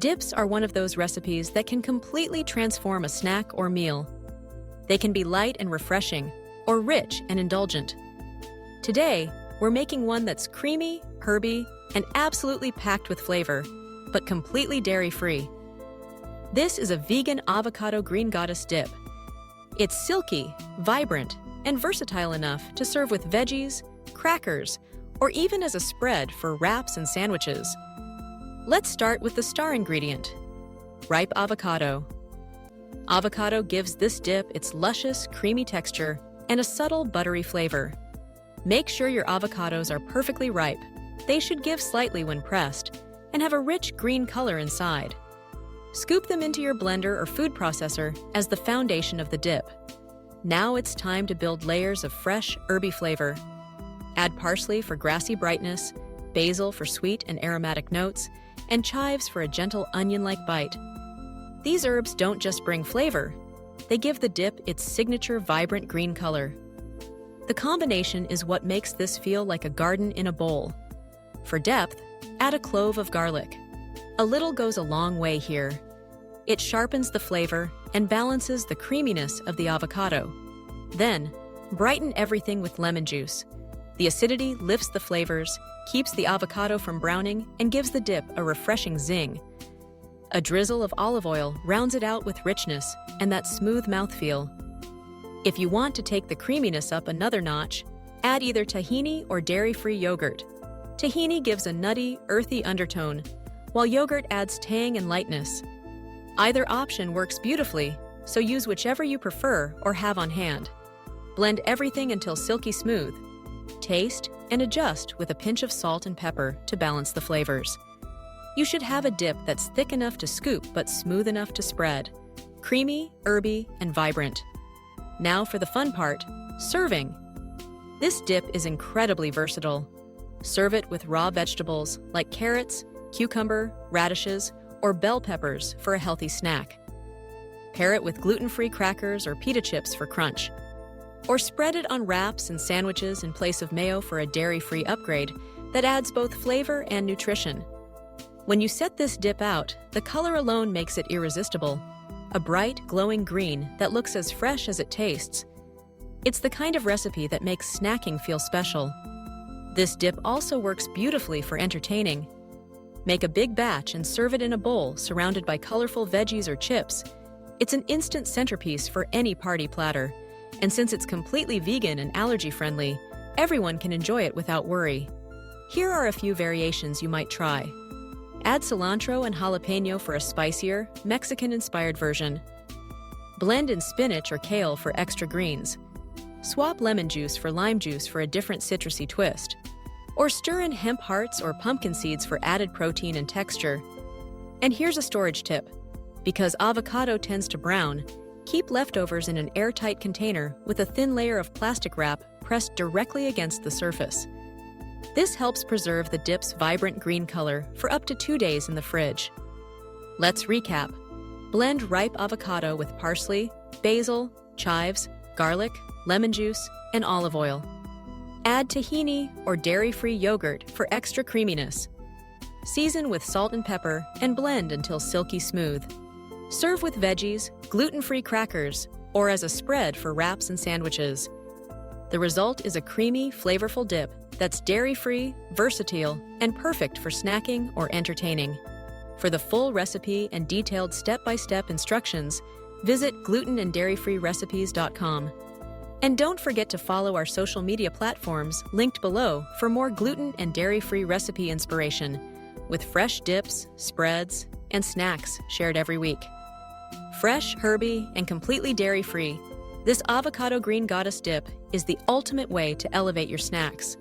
Dips are one of those recipes that can completely transform a snack or meal. They can be light and refreshing, or rich and indulgent. Today, we're making one that's creamy, herby, and absolutely packed with flavor, but completely dairy-free. This is a vegan avocado green goddess dip. It's silky, vibrant, and versatile enough to serve with veggies, crackers, or even as a spread for wraps and sandwiches. Let's start with the star ingredient, ripe avocado. Avocado gives this dip its luscious, creamy texture and a subtle, buttery flavor. Make sure your avocados are perfectly ripe. They should give slightly when pressed and have a rich green color inside. Scoop them into your blender or food processor as the foundation of the dip. Now it's time to build layers of fresh, herby flavor. Add parsley for grassy brightness, basil for sweet and aromatic notes, and chives for a gentle onion-like bite. These herbs don't just bring flavor, they give the dip its signature vibrant green color. The combination is what makes this feel like a garden in a bowl. For depth, add a clove of garlic. A little goes a long way here. It sharpens the flavor and balances the creaminess of the avocado. Then, brighten everything with lemon juice. The acidity lifts the flavors, keeps the avocado from browning, and gives the dip a refreshing zing. A drizzle of olive oil rounds it out with richness and that smooth mouthfeel. If you want to take the creaminess up another notch, add either tahini or dairy-free yogurt. Tahini gives a nutty, earthy undertone, while yogurt adds tang and lightness. Either option works beautifully, so use whichever you prefer or have on hand. Blend everything until silky smooth. Taste and adjust with a pinch of salt and pepper to balance the flavors. You should have a dip that's thick enough to scoop but smooth enough to spread. Creamy, herby, and vibrant. Now for the fun part, serving. This dip is incredibly versatile. Serve it with raw vegetables like carrots, cucumber, radishes, or bell peppers for a healthy snack. Pair it with gluten-free crackers or pita chips for crunch. Or spread it on wraps and sandwiches in place of mayo for a dairy-free upgrade that adds both flavor and nutrition. When you set this dip out, the color alone makes it irresistible. A bright, glowing green that looks as fresh as it tastes. It's the kind of recipe that makes snacking feel special. This dip also works beautifully for entertaining. Make a big batch and serve it in a bowl surrounded by colorful veggies or chips. It's an instant centerpiece for any party platter. And since it's completely vegan and allergy-friendly, everyone can enjoy it without worry. Here are a few variations you might try. Add cilantro and jalapeno for a spicier, Mexican-inspired version. Blend in spinach or kale for extra greens. Swap lemon juice for lime juice for a different citrusy twist. Or stir in hemp hearts or pumpkin seeds for added protein and texture. And here's a storage tip. Because avocado tends to brown, keep leftovers in an airtight container with a thin layer of plastic wrap pressed directly against the surface. This helps preserve the dip's vibrant green color for up to 2 days in the fridge. Let's recap. Blend ripe avocado with parsley, basil, chives, garlic, lemon juice, and olive oil. Add tahini or dairy-free yogurt for extra creaminess. Season with salt and pepper and blend until silky smooth. Serve with veggies, gluten-free crackers, or as a spread for wraps and sandwiches. The result is a creamy, flavorful dip that's dairy-free, versatile, and perfect for snacking or entertaining. For the full recipe and detailed step-by-step instructions, visit glutenanddairyfreerecipes.com. And don't forget to follow our social media platforms linked below for more gluten and dairy-free recipe inspiration, with fresh dips, spreads, and snacks shared every week. Fresh, herby, and completely dairy-free, this avocado green goddess dip is the ultimate way to elevate your snacks.